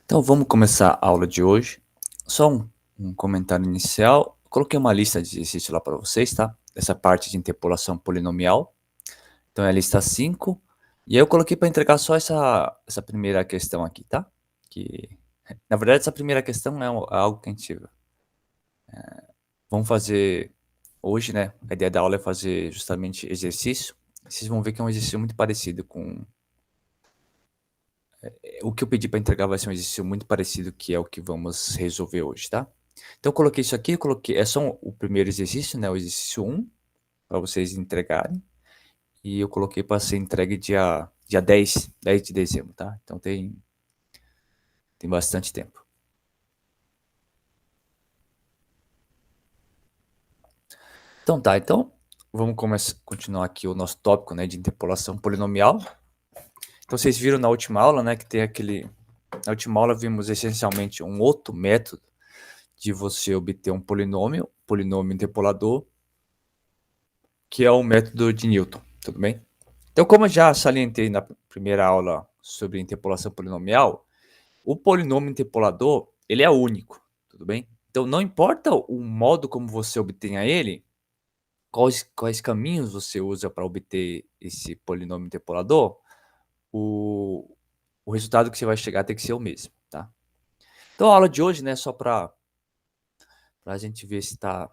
Então vamos começar a aula de hoje. Só um comentário inicial. Coloquei uma lista de exercícios lá para vocês, tá? Essa parte de interpolação polinomial. Então é a lista 5. E aí eu coloquei para entregar só essa primeira questão aqui, tá? Que, na verdade, essa primeira questão é algo que a gente vamos fazer hoje, né? A ideia da aula é fazer justamente exercício. Vocês vão ver que é um exercício muito parecido com... O que eu pedi para entregar vai ser um exercício muito parecido, que é o que vamos resolver hoje, tá? Então eu coloquei isso aqui, é só o primeiro exercício, né? O exercício 1, para vocês entregarem. E eu coloquei para ser entregue dia 10 de dezembro, tá? Então tem bastante tempo. Então tá, então vamos continuar aqui o nosso tópico, né, de interpolação polinomial. Então vocês viram na última aula, né, que tem aquele... Na última aula vimos essencialmente um outro método de você obter um polinômio interpolador, que é o método de Newton, tudo bem? Então, como eu já salientei na primeira aula sobre interpolação polinomial, o polinômio interpolador, ele é único, tudo bem? Então, não importa o modo como você obtenha ele, quais caminhos você usa para obter esse polinômio interpolador, o resultado que você vai chegar tem que ser o mesmo, tá? Então, a aula de hoje, né, só para a gente ver se tá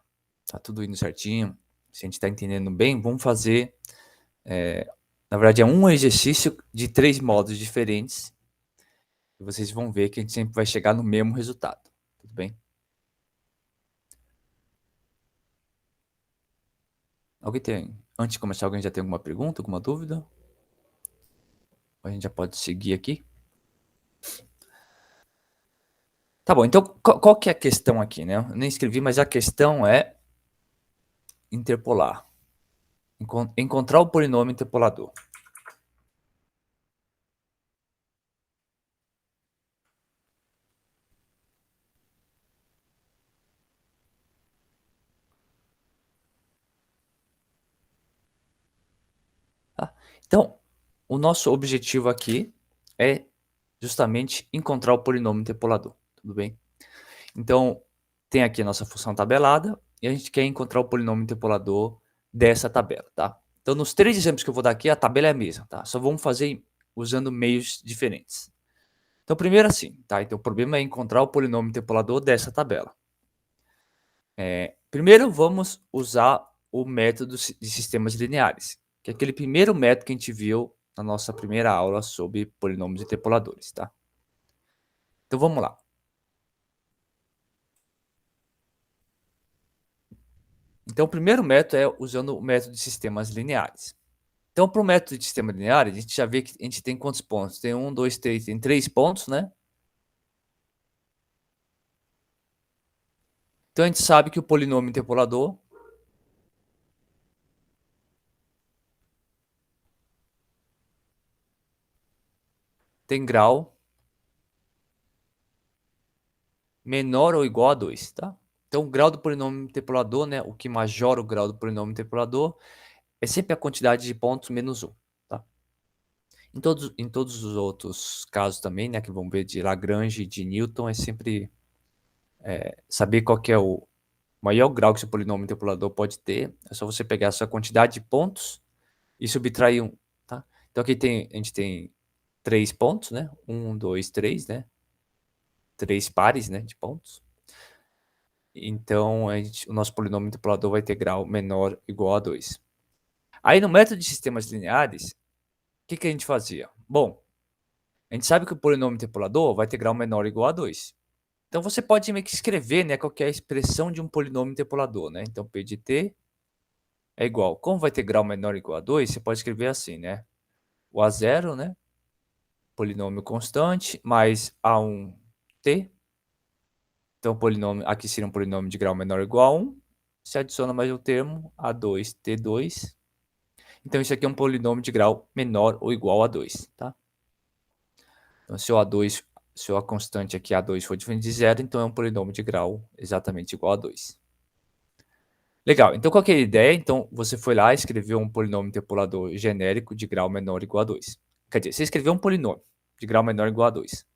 tudo indo certinho, se a gente está entendendo bem, vamos fazer... na verdade, é um exercício de 3 modos diferentes. E vocês vão ver que a gente sempre vai chegar no mesmo resultado. Tudo bem? Alguém tem... Antes de começar, alguém já tem alguma pergunta, alguma dúvida? A gente já pode seguir aqui. Tá bom, então qual que é a questão aqui, né? Eu nem escrevi, mas a questão é interpolar. Encontrar o polinômio interpolador. Tá? Então, o nosso objetivo aqui é justamente encontrar o polinômio interpolador. Tudo bem? Então, tem aqui a nossa função tabelada e a gente quer encontrar o polinômio interpolador dessa tabela, tá? Então, nos 3 exemplos que eu vou dar aqui, a tabela é a mesma, tá? Só vamos fazer usando meios diferentes. Então, primeiro assim, tá? Então, o problema é encontrar o polinômio interpolador dessa tabela. Primeiro, vamos usar o método de sistemas lineares, que é aquele primeiro método que a gente viu na nossa primeira aula sobre polinômios interpoladores, tá? Então, vamos lá. Então, o primeiro método é usando o método de sistemas lineares. Então, para o método de sistema linear, a gente já vê que a gente tem quantos pontos? Tem 1, 2, 3, tem 3 pontos, né? Então, a gente sabe que o polinômio interpolador tem grau menor ou igual a 2, tá? Então, o grau do polinômio interpolador, né? O que majora o grau do polinômio interpolador é sempre a quantidade de pontos menos 1, tá? Em todos os outros casos também, né? Que vamos ver de Lagrange e de Newton, é sempre saber qual que é o maior grau que seu polinômio interpolador pode ter. É só você pegar a sua quantidade de pontos e subtrair 1, tá? Então aqui a gente tem 3 pontos, né? 1, 2, 3, né? 3 pares, né, de pontos. Então o nosso polinômio interpolador vai ter grau menor ou igual a 2. Aí no método de sistemas lineares, o que a gente fazia? Bom, a gente sabe que o polinômio interpolador vai ter grau menor ou igual a 2. Então você pode meio que escrever, né, qual que é a expressão de um polinômio interpolador, né? Então P de t é igual. Como vai ter grau menor ou igual a 2, você pode escrever assim, né? O A0, né? Polinômio constante, mais A1t. Então, polinômio, aqui seria um polinômio de grau menor ou igual a 1. Se adiciona mais o termo A2t2. Então, isso aqui é um polinômio de grau menor ou igual a 2, tá? Então, se a constante aqui A2 for diferente de zero, então é um polinômio de grau exatamente igual a 2. Legal, então qual que é a ideia? Então, você foi lá e escreveu um polinômio interpolador genérico de grau menor ou igual a 2. Quer dizer, você escreveu um polinômio de grau menor ou igual a 2.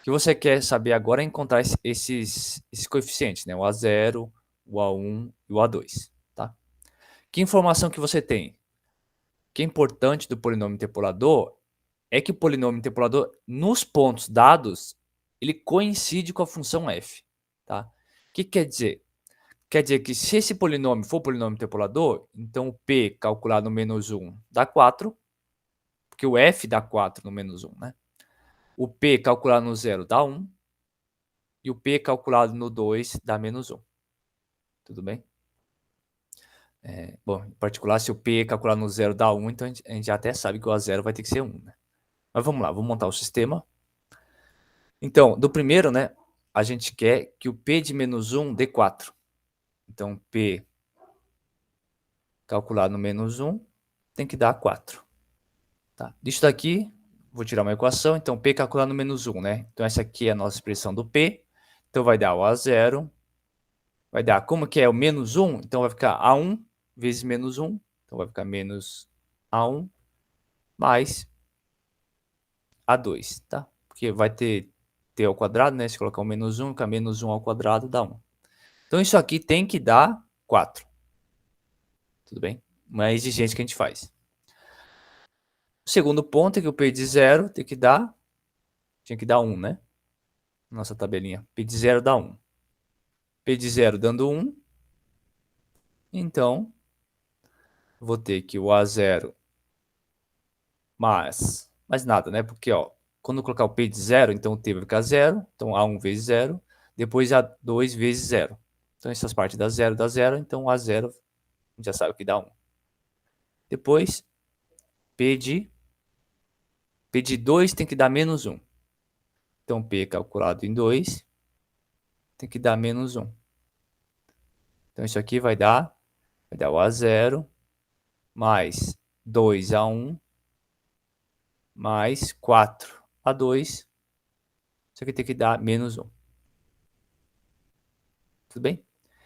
que você quer saber agora é encontrar esses coeficientes, né? O A0, o A1 e o A2, tá? Que informação que você tem? O que é importante do polinômio interpolador é que o polinômio interpolador, nos pontos dados, ele coincide com a função f, tá? O que quer dizer? Quer dizer que se esse polinômio for polinômio interpolador, então o p calculado no menos 1 dá 4, porque o f dá 4 no menos 1, né? O p calculado no 0 dá 1, e o p calculado no 2 dá menos 1. Tudo bem? Bom, em particular, se o p calculado no 0 dá 1, então a gente já até sabe que o A0 vai ter que ser 1, né? Mas vamos lá, vamos montar o sistema. Então, do primeiro, né, a gente quer que o p de menos 1 dê 4. Então, p calculado no menos 1 tem que dar 4. Tá? Disso daqui, vou tirar uma equação. Então, p calculado no menos 1, né? Então, essa aqui é a nossa expressão do p. Então, vai dar o A0. Vai dar, como que é o menos 1? Então, vai ficar A1 vezes menos 1. Então, vai ficar menos A1 mais A2, tá? Porque vai ter t ao quadrado, né? Se colocar o menos 1, fica menos 1 ao quadrado dá 1. Então, isso aqui tem que dar 4. Tudo bem? Uma exigência que a gente faz. O segundo ponto é que o p de 0 tem que dar, tinha que dar 1, né? Nossa tabelinha. P de 0 dá 1. P de 0 dando 1. Então, vou ter que o A0 mais nada, né? Porque, ó, quando eu colocar o P de 0, então o T vai ficar 0. Então, A1 vezes 0. Depois, A2 vezes 0. Então, essas partes dá 0, dá 0. Então, A0, a gente já sabe que dá 1. Depois, P de 2 tem que dar menos 1. Então, P calculado em 2 tem que dar menos 1. Então, isso aqui vai dar o A0 mais 2A1 mais 4A2. Isso aqui tem que dar menos 1. Tudo bem?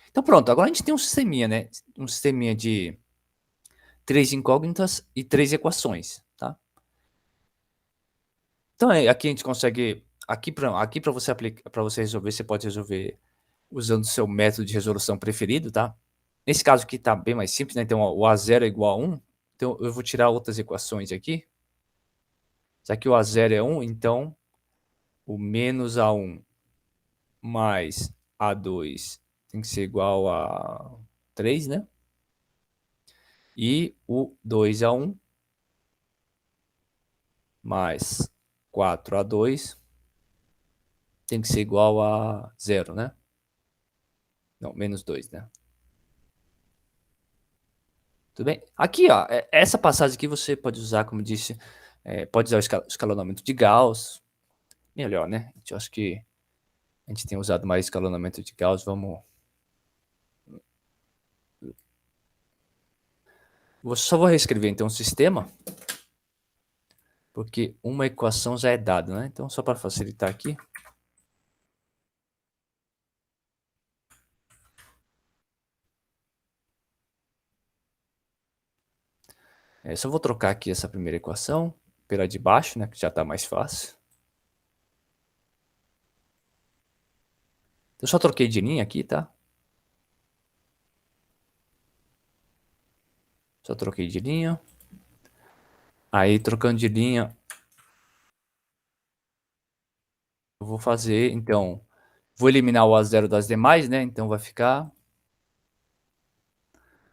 Então, pronto. Agora a gente tem um sisteminha, né? Um sisteminha de 3 incógnitas e 3 equações, tá? Então, aqui a gente consegue... Aqui para você aplicar, para você resolver, você pode resolver usando o seu método de resolução preferido, tá? Nesse caso aqui tá bem mais simples, né? Então, o A0 é igual a 1. Então, eu vou tirar outras equações aqui. Já que o A0 é 1, então o menos A1 mais A2 tem que ser igual a 3, né? E o 2A1 mais 4A2 tem que ser igual a 0, né? Não, menos 2, né? Tudo bem? Aqui, ó, essa passagem aqui você pode usar, como disse, pode usar o escalonamento de Gauss. Melhor, né? Eu acho que a gente tem usado mais escalonamento de Gauss. Só vou reescrever então o sistema, porque uma equação já é dada, né? Então, só para facilitar aqui. Só vou trocar aqui essa primeira equação pela de baixo, né? Que já está mais fácil. Eu só troquei de linha aqui, tá? Só troquei de linha. Aí, trocando de linha, eu vou fazer, então, vou eliminar o A0 das demais, né? Então, vai ficar...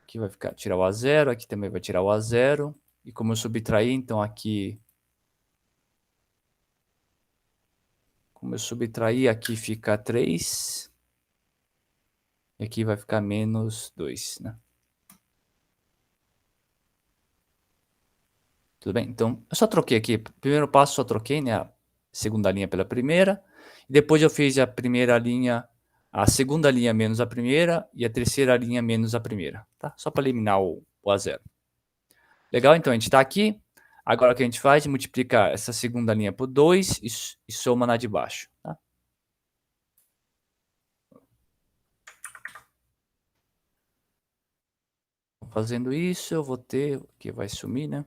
Aqui vai ficar, tirar o A0, aqui também vai tirar o A0. E como eu subtraí, então aqui... Como eu subtraí, aqui fica 3. E aqui vai ficar menos 2, né? Tudo bem? Então, eu só troquei aqui. Primeiro passo, só troquei, né? A segunda linha pela primeira. Depois eu fiz a primeira linha, a segunda linha menos a primeira e a terceira linha menos a primeira, tá? Só para eliminar o A0. Legal? Então, a gente está aqui. Agora, o que a gente faz? Multiplica essa segunda linha por 2 e soma na de baixo, tá? Fazendo isso, eu vou ter... Aqui vai sumir, né?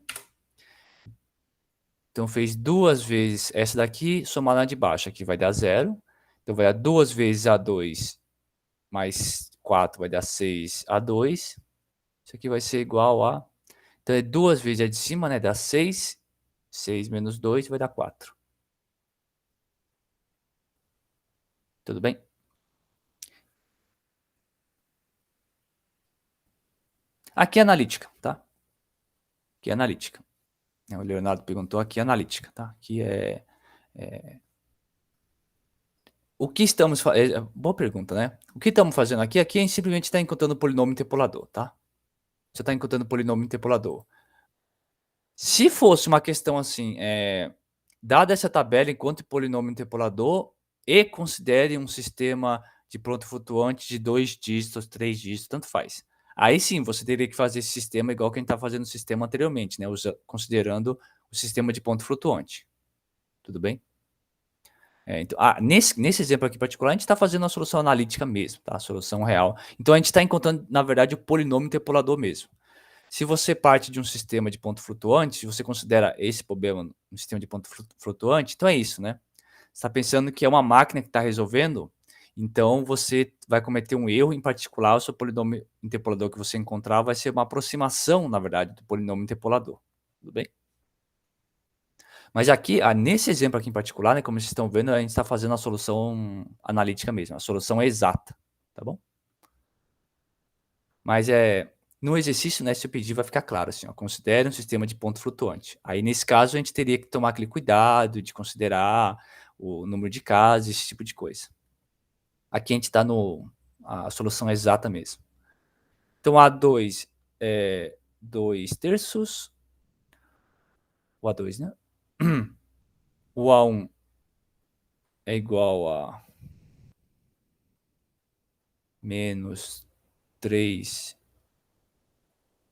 Então fez 2 vezes essa daqui, somar na de baixo, aqui vai dar 0. Então vai dar 2 vezes A2 mais 4 vai dar 6A2. Isso aqui vai ser igual a... Então é 2 vezes a de cima, né? Dá 6. 6 menos 2 vai dar 4. Tudo bem? Aqui é analítica, tá? Aqui é analítica. O Leonardo perguntou aqui é analítica, tá? Aqui o que estamos fazendo? Boa pergunta, né? O que estamos fazendo aqui? Aqui a gente simplesmente está encontrando polinômio interpolador, tá? Você está encontrando polinômio interpolador. Se fosse uma questão assim, dada essa tabela, encontre polinômio interpolador e considere um sistema de pronto flutuante de 2 dígitos, 3 dígitos, tanto faz. Aí sim, você teria que fazer esse sistema igual que a gente está fazendo o sistema anteriormente, né? Considerando o sistema de ponto flutuante. Tudo bem? Então, nesse exemplo aqui particular, a gente está fazendo a solução analítica mesmo, tá? A solução real. Então, a gente está encontrando, na verdade, o polinômio interpolador mesmo. Se você parte de um sistema de ponto flutuante, se você considera esse problema um sistema de ponto flutuante, então é isso, né? Você está pensando que é uma máquina que está resolvendo, então você vai cometer um erro, em particular, o seu polinômio interpolador que você encontrar vai ser uma aproximação, na verdade, do polinômio interpolador. Tudo bem? Mas aqui, nesse exemplo aqui em particular, né, como vocês estão vendo, a gente está fazendo a solução analítica mesmo, a solução exata, tá bom? Mas no exercício, né, se eu pedir, vai ficar claro assim, ó, considere um sistema de ponto flutuante. Aí, nesse caso, a gente teria que tomar aquele cuidado de considerar o número de casas, esse tipo de coisa. Aqui a gente está a solução exata mesmo. Então, A2 é 2 terços, o A2, né? O A1 é igual a menos 3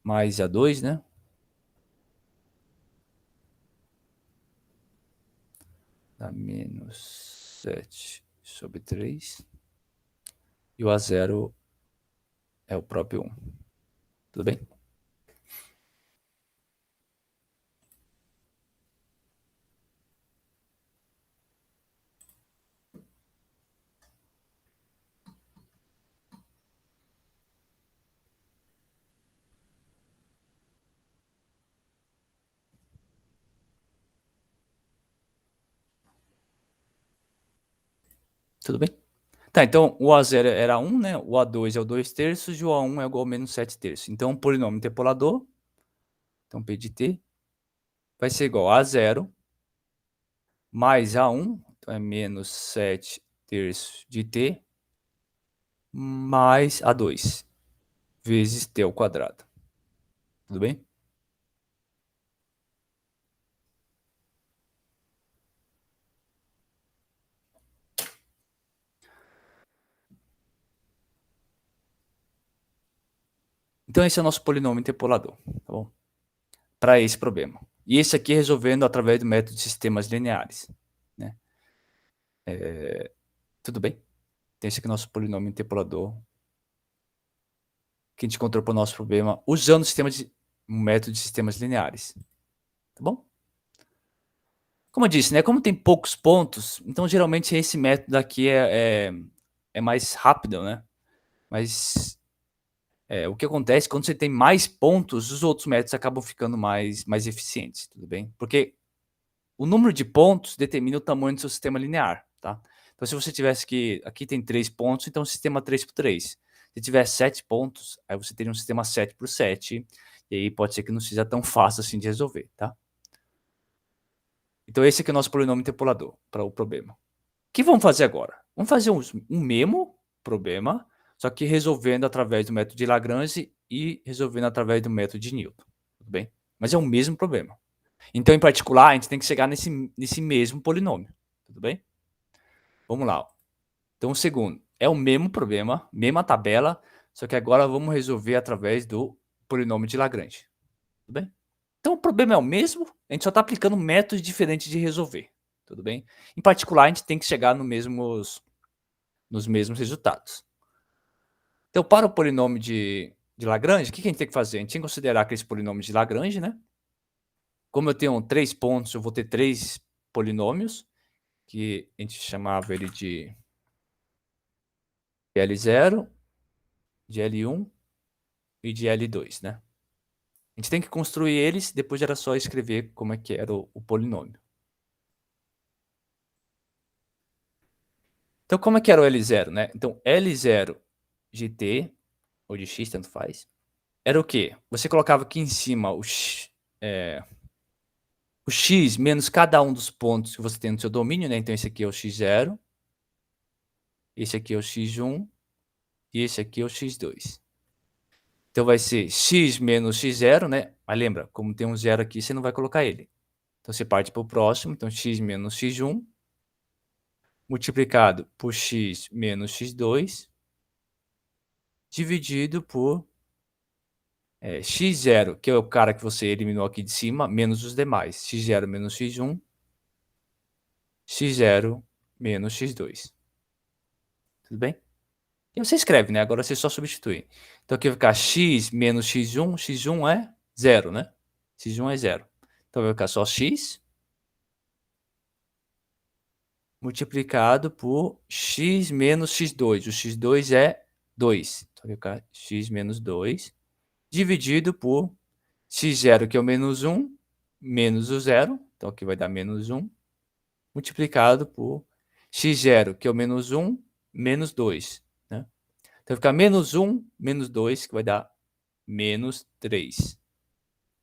mais A2, né? Dá menos 7 sobre 3. E o A0 é o próprio 1. Tudo bem? Tudo bem? Tá, então o A0 era 1, né? O A2 é o 2 terços e o A1 é igual a menos 7 terços. Então, o polinômio interpolador, então P de t, vai ser igual a A0 mais A1, então é menos 7 terços de t, mais A2, vezes t ao quadrado. Tudo bem? Então, esse é o nosso polinômio interpolador, tá bom? Para esse problema. E esse aqui resolvendo através do método de sistemas lineares, né? Tudo bem? Então, esse aqui é o nosso polinômio interpolador que a gente encontrou para o nosso problema usando um método de sistemas lineares. Tá bom? Como eu disse, né? Como tem poucos pontos, então geralmente esse método aqui é mais rápido, né? Mas o que acontece quando você tem mais pontos, os outros métodos acabam ficando mais eficientes, tudo bem? Porque o número de pontos determina o tamanho do seu sistema linear, tá? Então, se você tivesse que... Aqui tem 3 pontos, então o sistema 3 por 3. Se tiver 7 pontos, aí você teria um sistema 7 por 7. E aí pode ser que não seja tão fácil assim de resolver, tá? Então, esse aqui é o nosso polinômio interpolador para o problema. O que vamos fazer agora? Vamos fazer um mesmo problema, só que resolvendo através do método de Lagrange e resolvendo através do método de Newton. Tudo bem? Mas é o mesmo problema. Então, em particular, a gente tem que chegar nesse mesmo polinômio. Tudo bem? Vamos lá. Ó. Então, o segundo é o mesmo problema, mesma tabela, só que agora vamos resolver através do polinômio de Lagrange. Tudo bem? Então, o problema é o mesmo, a gente só está aplicando métodos diferentes de resolver. Tudo bem? Em particular, a gente tem que chegar nos mesmos resultados. Então, para o polinômio de Lagrange, o que a gente tem que fazer? A gente tem que considerar aqueles polinômios de Lagrange, né? como eu tenho 3 pontos, eu vou ter 3 polinômios, que a gente chamava ele de L0, de L1 e de L2, né? A gente tem que construir eles, depois era só escrever como é que era o polinômio. Então, como é que era o L0, né? Então, L0 de t, ou de x, tanto faz, era o quê? Você colocava aqui em cima o x menos cada um dos pontos que você tem no seu domínio, né? Então, esse aqui é o x0, esse aqui é o x1 e esse aqui é o x2. Então, vai ser x menos x0, né? Mas lembra, como tem um zero aqui, você não vai colocar ele. Então, você parte para o próximo. Então, x menos x1 multiplicado por x menos x2 dividido por x0, que é o cara que você eliminou aqui de cima, menos os demais. x0 menos x1, x0 menos x2. Tudo bem? E você escreve, né? Agora você só substitui. Então aqui vai ficar x menos x1. x1 é 0, né? x1 é 0. Então vai ficar só x multiplicado por x menos x2. O x2 é 2. Então vai ficar x menos 2 dividido por x0, que é o menos 1, menos o 0. Então aqui vai dar menos 1, multiplicado por x0, que é o menos 1, menos 2. Né? Então vai ficar menos 1, menos 2, que vai dar menos 3.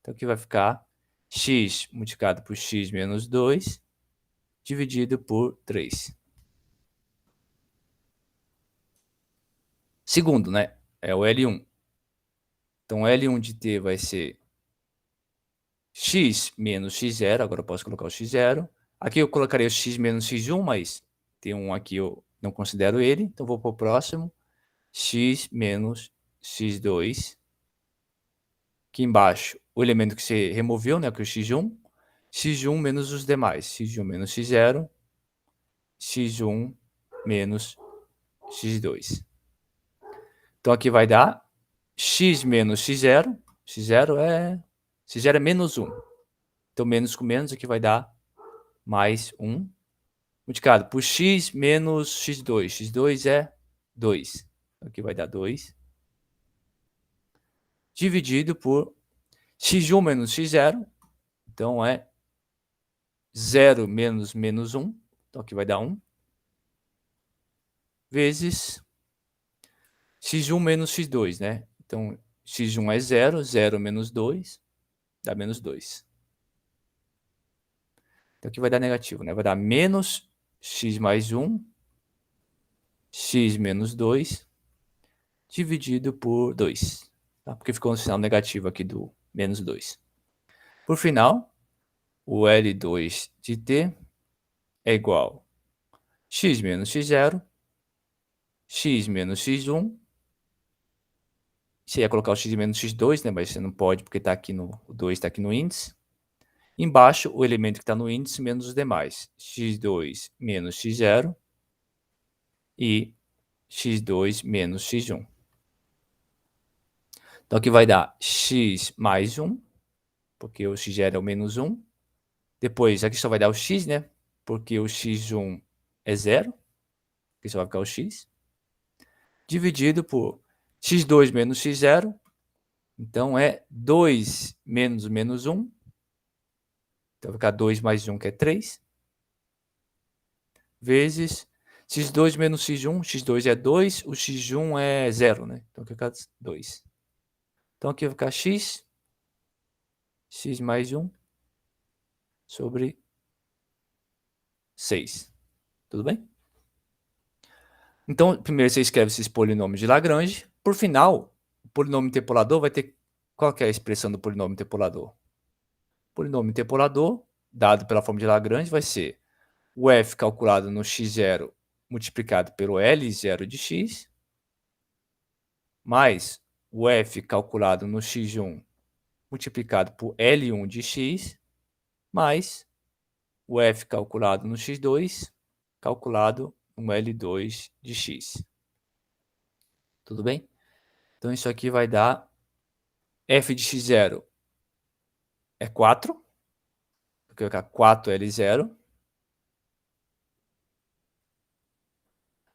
Então aqui vai ficar x multiplicado por x menos 2, dividido por 3. Segundo, né? É o L1. Então L1 de t vai ser x menos x0. Agora eu posso colocar o x0. Aqui eu colocaria o x menos x1, mas tem um aqui, eu não considero ele. Então vou para o próximo. X menos x2. Aqui embaixo, o elemento que você removeu, né, que é o x1. x1 menos os demais. x1 menos x0. x1 menos x2. Então aqui vai dar x menos x0. x0 é menos 1. Então menos com menos aqui vai dar mais 1. Multiplicado por x menos x2. x2 é 2. Aqui vai dar 2. Dividido por x1 menos x0. Então é 0 menos menos 1. Então aqui vai dar 1. Vezes x1 menos x2, né? Então x1 é 0. 0 menos 2 dá menos 2. Então aqui vai dar negativo, né? Vai dar menos x mais 1. X menos 2 dividido por 2. Tá? Porque ficou um sinal negativo aqui do menos 2. Por final, o L2 de t é igual a x menos x0, x menos x1. Você ia colocar o x menos x2, né? Mas você não pode porque tá aqui o 2 está aqui no índice. Embaixo, o elemento que está no índice menos os demais. x2 menos x0 e x2 menos x1. Então aqui vai dar x mais 1, porque o x0 é o menos 1. Depois, aqui só vai dar o x, né? Porque o x1 é 0. Aqui só vai ficar o x. Dividido por x2 menos x0. Então, é 2 menos menos 1. Então, vai ficar 2 mais 1, que é 3. Vezes x2 menos x1. x2 é 2. O x1 é 0, né? Então, aqui vai ficar 2. Então, aqui vai ficar x. X mais 1 sobre 6. Tudo bem? Então, primeiro você escreve esses polinômios de Lagrange. Por final, o polinômio interpolador vai ter... Qual que é a expressão do polinômio interpolador? O polinômio interpolador, dado pela forma de Lagrange, vai ser o f calculado no x0 multiplicado pelo L0 de x, mais o f calculado no x1 multiplicado por L1 de x, mais o f calculado no x2 calculado no L2 de x. Tudo bem? Então, isso aqui vai dar f de x0 é 4. Aqui vai ficar 4L0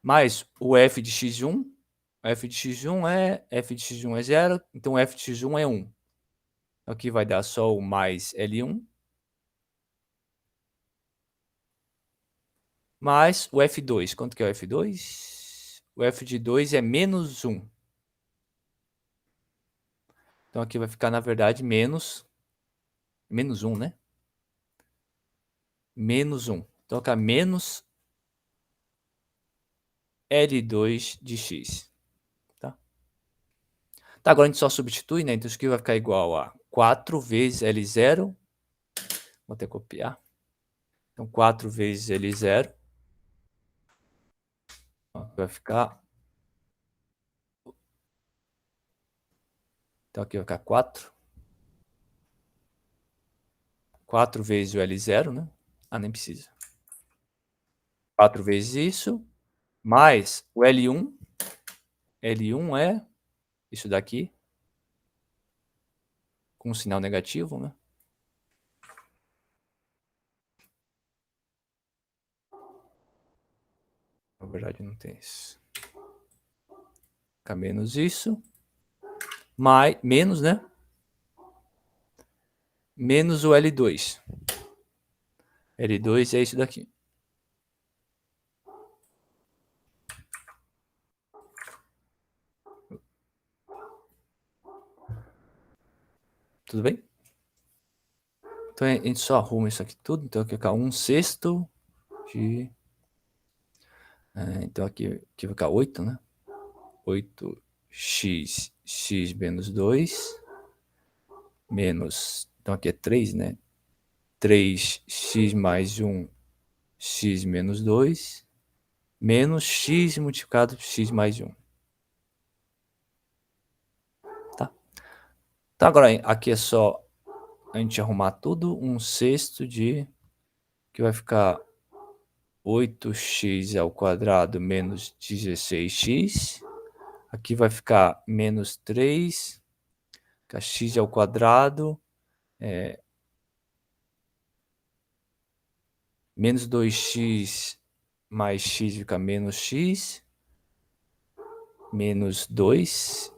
mais o f de x1. F de x1 é 0, então f de x1 é 1. Aqui vai dar só o mais L1 mais o F2. Quanto que é o F2? O F de 2 é menos 1. Então aqui vai ficar, na verdade, menos 1, né? Menos 1. Então fica menos L2 de x. Tá? Tá, agora a gente só substitui, né? Então isso aqui vai ficar igual a 4 vezes L0. Vou até copiar. Então 4 vezes L0 vai ficar... Então aqui vai ficar 4. 4 vezes o L0, né? Ah, nem precisa. 4 vezes isso, mais o L1. L1 é isso daqui, com um sinal negativo, né? Na verdade não tem isso. Fica menos isso, mais, menos, né? Menos o L2. L2 é isso daqui. Tudo bem? Então a gente só arruma isso aqui tudo. Então aqui vai ficar 1/6 de... então aqui vai ficar 8, né? 8x, x menos 2, menos... Então aqui é 3, né? 3x mais 1, x menos 2, menos x multiplicado por x mais 1. Tá? Então agora aqui é só a gente arrumar tudo. 1/6 de... que vai ficar 8x ao quadrado menos 16x. Aqui vai ficar menos 3, que x ao quadrado, menos 2x mais x fica menos x, menos 2,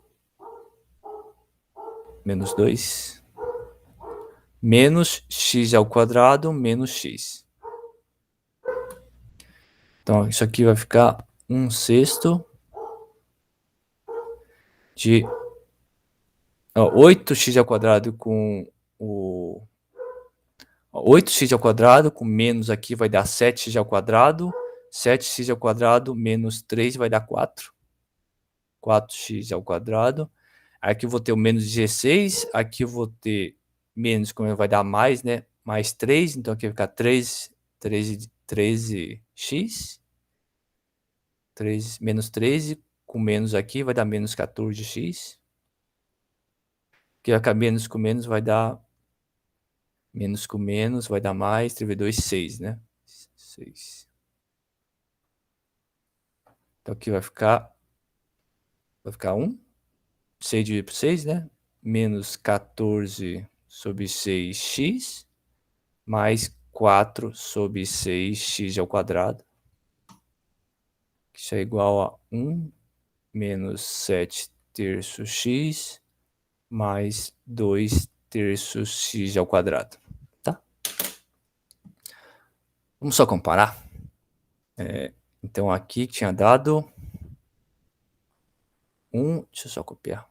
menos 2, menos x ao quadrado menos x. Então isso aqui vai ficar 1/6 de 8x ao quadrado com o 8x ao quadrado com menos aqui vai dar 7x ao quadrado. 7x ao quadrado menos 3 vai dar 4. 4x ao quadrado. Aqui eu vou ter o menos 16. Aqui eu vou ter menos, como vai dar mais, né? Mais 3. Então aqui vai ficar 13x. 13, menos 13. Com menos aqui vai dar menos 14x. Aqui vai ficar menos com menos vai dar... Menos com menos vai dar mais. 3 vezes 2, 6, né? 6. Então aqui vai ficar 1. 6 dividido por 6, né? Menos 14 sobre 6x, mais 4 sobre 6x ao quadrado. Isso é igual a 1 menos 7 terços x, mais 2 terços x ao quadrado. Tá? Vamos só comparar. Então aqui tinha dado 1, deixa eu só copiar.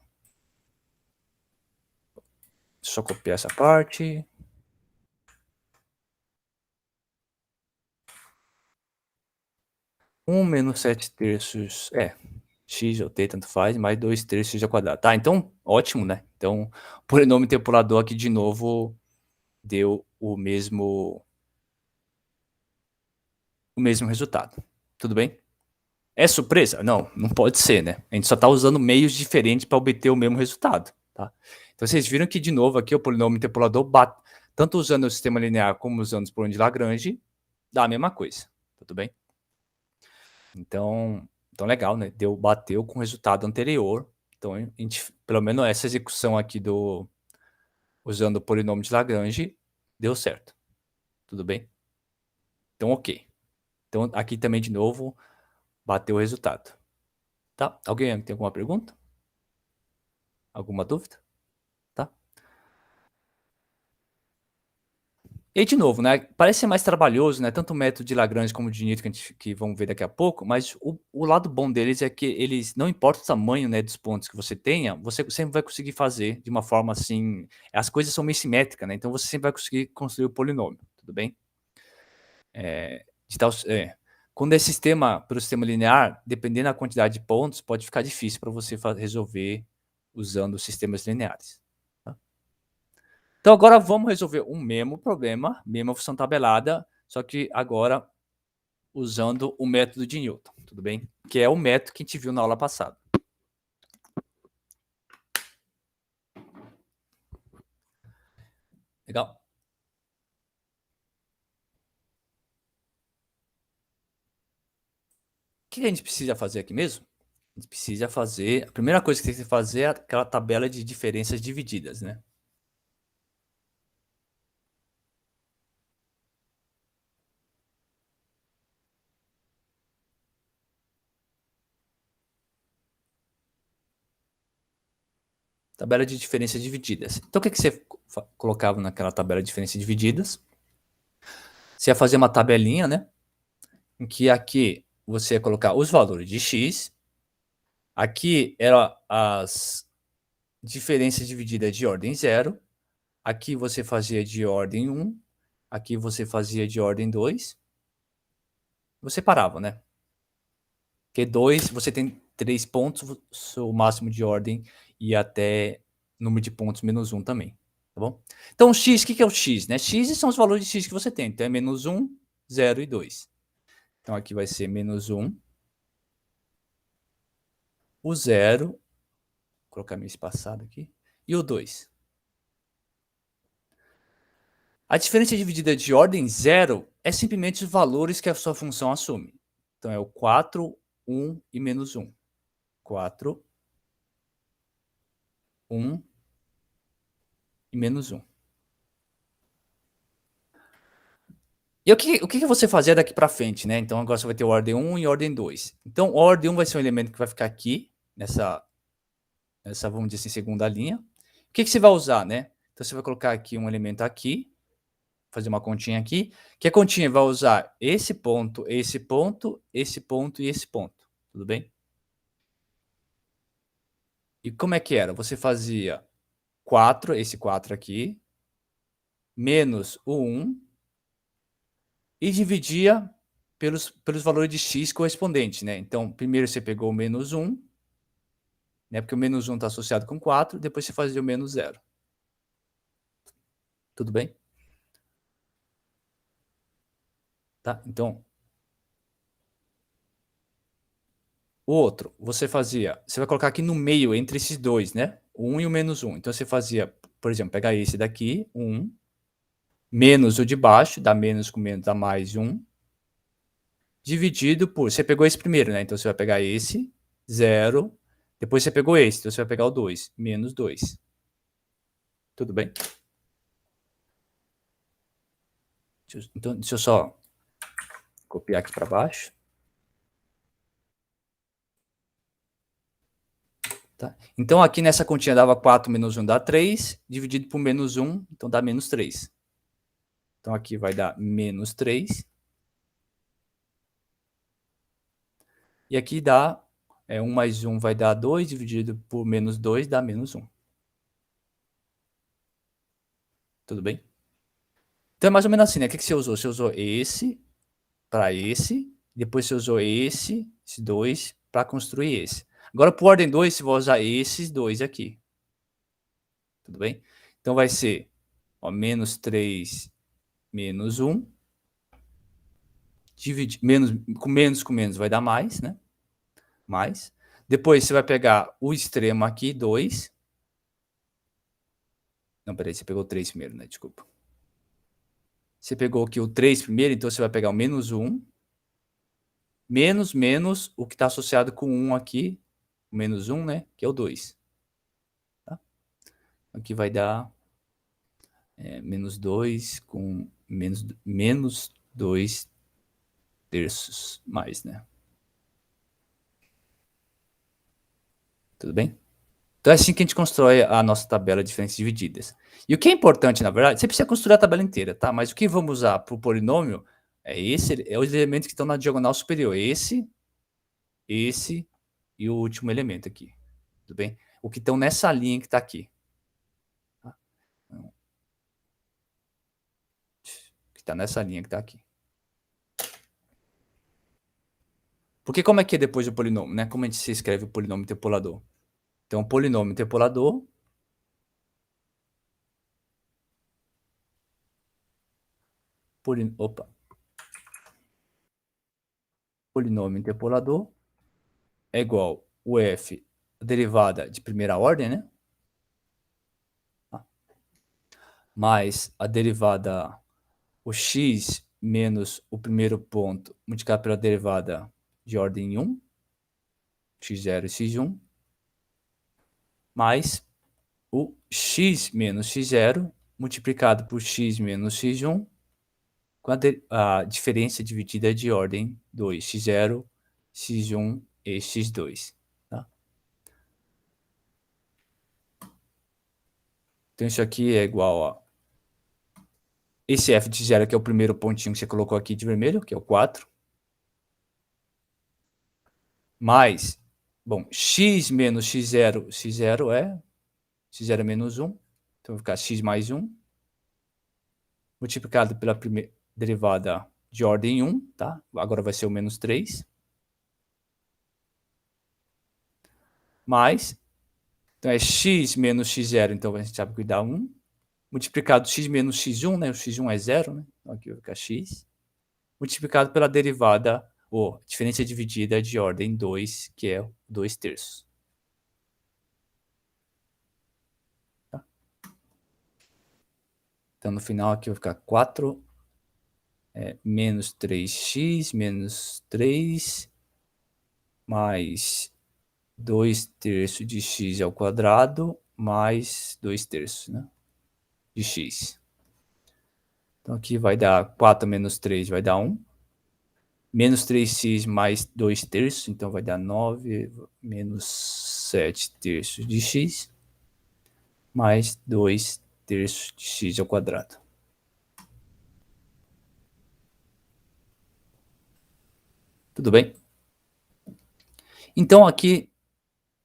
Deixa eu só copiar essa parte. 1 menos 7 terços, x ou t, tanto faz, mais 2 terços x ao quadrado. Tá, então, ótimo, né? Então, o polinômio interpolador aqui, de novo, deu o mesmo resultado. Tudo bem? É surpresa? Não, não pode ser, né? A gente só está usando meios diferentes para obter o mesmo resultado, tá? Então, vocês viram que, de novo, aqui o polinômio interpolador bate, tanto usando o sistema linear como usando os polinomios de Lagrange, dá a mesma coisa. Tudo bem? Então legal, né? Bateu com o resultado anterior. Então, a gente, pelo menos essa execução aqui usando o polinômio de Lagrange, deu certo. Tudo bem? Então, ok. Então, aqui também, de novo, bateu o resultado. Tá? Alguém tem alguma pergunta? Alguma dúvida? Tá? E de novo, né? Parece ser mais trabalhoso, né? Tanto o método de Lagrange como o de Newton que vamos ver daqui a pouco, mas o lado bom deles é que eles, não importa o tamanho, né, dos pontos que você tenha, você sempre vai conseguir fazer de uma forma assim. As coisas são meio simétricas, né? Então você sempre vai conseguir construir o polinômio, tudo bem? De tal, quando é sistema para o sistema linear, dependendo da quantidade de pontos, pode ficar difícil para você resolver usando sistemas lineares. Tá? Então agora vamos resolver um mesmo problema, mesma função tabelada, só que agora usando o método de Newton, tudo bem? Que é o método que a gente viu na aula passada. Legal? O que a gente precisa fazer aqui mesmo? A gente precisa fazer. A primeira coisa que tem que fazer é aquela tabela de diferenças divididas, né? Tabela de diferenças divididas. Então, o que você colocava naquela tabela de diferenças divididas? Você ia fazer uma tabelinha, né? Em que aqui você ia colocar os valores de x. Aqui eram as diferenças divididas de ordem 0. Aqui você fazia de ordem 1. Aqui você fazia de ordem 2. Você parava, né? Porque 2, você tem 3 pontos, o máximo de ordem e até número de pontos menos 1 também. Tá bom? Então, x, o que é o x? Né? X são os valores de x que você tem. Então, é menos 1, 0 e 2. Então, aqui vai ser menos 1, o 0, vou colocar meu espaçado aqui, e o 2. A diferença dividida de ordem 0 é simplesmente os valores que a sua função assume. Então, é o 4, 1 e menos 1. 4, 1 e menos 1. E o que você fazia daqui para frente, né? Então agora você vai ter ordem 1 e ordem 2. Então, ordem 1 vai ser um elemento que vai ficar aqui, nessa vamos dizer assim, segunda linha. O que você vai usar, né? Então você vai colocar aqui um elemento aqui, fazer uma continha aqui, que a continha vai usar esse ponto, esse ponto, esse ponto e esse ponto. Tudo bem? E como é que era? Você fazia 4, esse 4 aqui, menos o 1, e dividia pelos valores de x correspondentes, né? Então, primeiro você pegou o menos 1, né? Porque o menos 1 está associado com 4, depois você fazia o menos 0. Tudo bem? Tá? Então, o outro, você vai colocar aqui no meio, entre esses dois, né? O 1 e o menos 1. Então, você fazia, por exemplo, pegar esse daqui, 1, menos o de baixo, dá menos com menos, dá mais 1, dividido por, você pegou esse primeiro, né? Então, você vai pegar esse, 0, depois você pegou esse, então você vai pegar o 2, menos 2. Tudo bem? Então, deixa eu só copiar aqui para baixo. Tá? Então, aqui nessa continha dava 4 menos 1 dá 3, dividido por menos 1, então dá menos 3. Então, aqui vai dar menos 3. E aqui dá, 1 mais 1 vai dar 2, dividido por menos 2 dá menos 1. Tudo bem? Então, é mais ou menos assim, né? O que você usou? Você usou esse para esse, depois você usou esse 2, para construir esse. Agora, por ordem 2, você vai usar esses dois aqui. Tudo bem? Então, vai ser menos 3 menos 1. Dividir, com menos vai dar mais, né? Mais. Depois você vai pegar o extremo aqui, 2. Não, peraí, você pegou 3 primeiro, né? Desculpa. Você pegou aqui o 3 primeiro, então você vai pegar o menos 1. Menos o que está associado com 1 aqui. O menos 1, né? Que é o 2. Tá? Aqui vai dar menos 2 com menos 2 terços mais, né? Tudo bem? Então é assim que a gente constrói a nossa tabela de diferenças divididas. E o que é importante, na verdade, você precisa construir a tabela inteira, tá? Mas o que vamos usar para o polinômio é os elementos que estão na diagonal superior. Esse e o último elemento aqui. Tudo bem? O que estão nessa linha que está aqui. Tá? Que está nessa linha que está aqui. Porque como é que é depois do polinômio, né? Como a gente se escreve o polinômio interpolador? Então, o polinômio interpolador polinômio interpolador é igual o f, a derivada de primeira ordem, né? Mais a derivada, o x menos o primeiro ponto, multiplicado pela derivada de ordem 1, x0 e x1, mais o x menos x0 multiplicado por x menos x1 com a diferença dividida de ordem 2, x0, x1 e x2. Tá? Então isso aqui é igual a esse f de 0, que é o primeiro pontinho que você colocou aqui de vermelho, que é o 4, mais, bom, x menos x0, x0 é menos 1, então vai ficar x mais 1, multiplicado pela primeira derivada de ordem 1, tá? Agora vai ser o menos 3, mais, então é x menos x0, então a gente sabe que dá 1, multiplicado x menos x1, né? O x1 é 0, né? Então aqui vai ficar x, multiplicado pela derivada, ou diferença dividida de ordem 2, que é 2 terços. Tá? Então no final aqui vai ficar 4 menos 3x menos 3 mais 2 terços de x ao quadrado mais 2 terços, né, de x. Então aqui vai dar 4 menos 3 vai dar 1. Menos 3x mais 2 terços, então vai dar 9 menos 7 terços de x mais 2 terços de x ao quadrado. Tudo bem? Então aqui,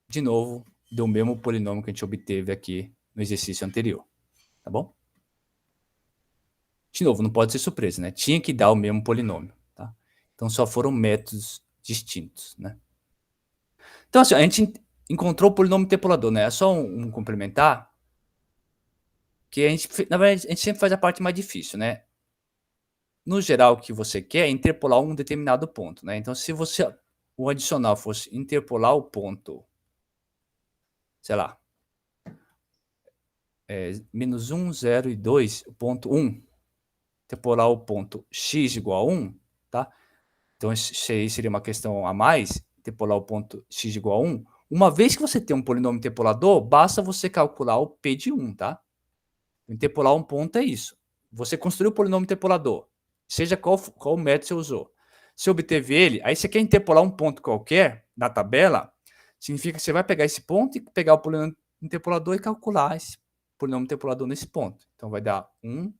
de novo, deu o mesmo polinômio que a gente obteve aqui no exercício anterior. Tá bom? De novo, não pode ser surpresa, né? Tinha que dar o mesmo polinômio, tá? Então só foram métodos distintos, né? Então assim, a gente encontrou o polinômio interpolador, né? É só um complementar, que a gente, na verdade, a gente sempre faz a parte mais difícil, né? No geral, o que você quer é interpolar um determinado ponto, né? Então se o adicional fosse interpolar o ponto, sei lá, menos 1, 0 e 2, o ponto 1, interpolar o ponto x igual a 1, tá? Então, isso aí seria uma questão a mais, interpolar o ponto x igual a 1. Uma vez que você tem um polinômio interpolador, basta você calcular o p de 1, tá? Interpolar um ponto é isso. Você construiu o polinômio interpolador, seja qual método você usou. Se obteve ele, aí você quer interpolar um ponto qualquer na tabela, significa que você vai pegar esse ponto e pegar o polinômio interpolador e calcular esse polinômio interpolador nesse ponto. Então, vai dar 1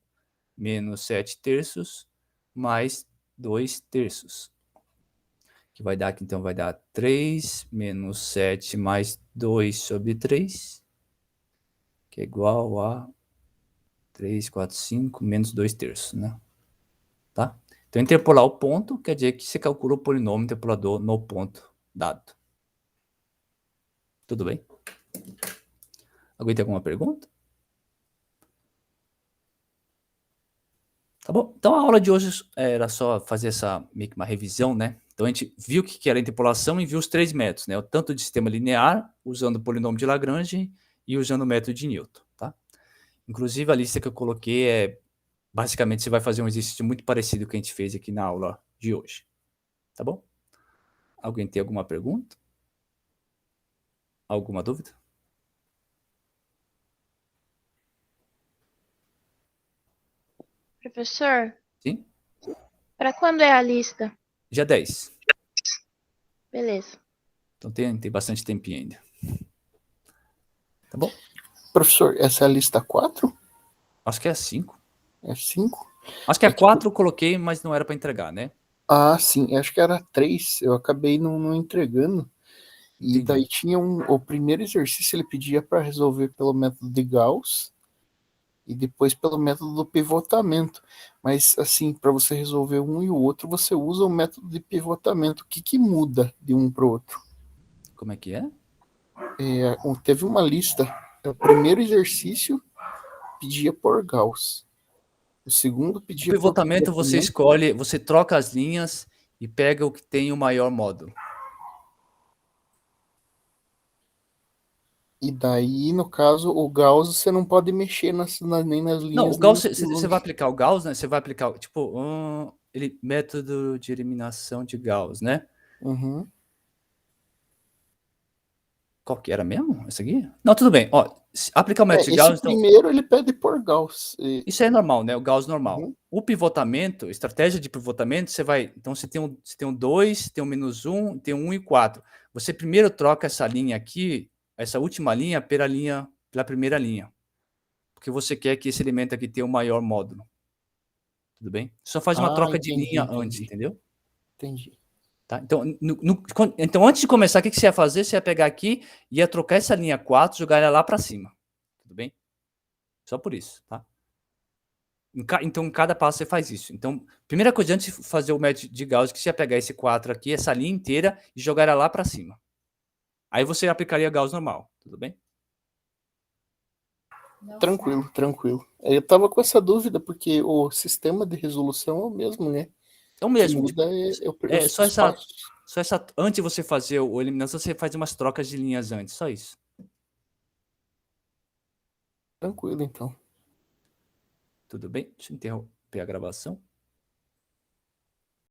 menos 7 terços mais 2 terços. Que vai dar aqui, então, vai dar 3 menos 7 mais 2 sobre 3, que é igual a 3, 4, 5 menos 2 terços, né? Tá? Então, interpolar o ponto quer dizer que você calcula o polinômio interpolador no ponto dado. Tudo bem? Alguém tem alguma pergunta? Tá bom? Então, a aula de hoje era só fazer meio que uma revisão, né? Então, a gente viu o que era a interpolação e viu os 3 métodos, né? Tanto de sistema linear, usando o polinômio de Lagrange e usando o método de Newton, tá? Inclusive, a lista que eu coloquei basicamente, você vai fazer um exercício muito parecido com o que a gente fez aqui na aula de hoje. Tá bom? Alguém tem alguma pergunta? Alguma dúvida? Professor, Sim? para quando é a lista? Dia 10. Beleza. Então tem bastante tempinho ainda. Tá bom? Professor, essa é a lista 4? Acho que é 5. É 5? Acho que a É que- 4 eu coloquei, mas não era para entregar, né? Ah, sim, acho que era 3. Eu acabei não entregando. E Entendi. daí tinha o primeiro exercício ele pedia para resolver pelo método de Gauss e depois pelo método do pivotamento. Mas assim, para você resolver um e o outro, você usa o método de pivotamento. O que que muda de um para o outro? Como é que é? Teve uma lista. O primeiro exercício pedia por Gauss. O segundo O pedia por pivotamento você pivotamento. escolhe, você troca as linhas e pega o que tem o maior módulo. E daí, no caso, o Gauss você não pode mexer nem nas Não, linhas, o nem Gauss, nos você vai coluns. aplicar o Gauss, né? Você vai aplicar, tipo, método de eliminação de Gauss, né? Uhum. Qual que era mesmo? Esse aqui? Não, tudo bem. Ó, aplicar o método de Esse Gauss, então, primeiro ele pede por Gauss. isso é normal, né? O Gauss normal. Uhum. O pivotamento, estratégia de pivotamento, você vai. Então, você tem um 2, tem um -1, tem um 1 e 4. Você primeiro troca essa linha aqui, essa última linha, pela primeira linha. Porque você quer que esse elemento aqui tenha o maior módulo. Tudo bem? Só faz uma Ah, troca de linha antes, entendeu? entendi. Tá? Então, antes de começar, o que você ia fazer? Você ia pegar aqui e ia trocar essa linha 4, jogar ela lá para cima. Tudo bem? Só por isso, tá? Então, em cada passo você faz isso. Então, primeira coisa, antes de fazer o método de Gauss, que você ia pegar esse 4 aqui, essa linha inteira, e jogar ela lá para cima. Aí você aplicaria Gauss normal, tudo bem? Tranquilo, tranquilo. Eu tava com essa dúvida, porque o sistema de resolução é o mesmo, né? É o O que mesmo, tipo, muda é é os passos. antes de você fazer o eliminação, você faz umas trocas de linhas antes, só isso. Tranquilo, então. Tudo bem? Deixa eu interromper a gravação.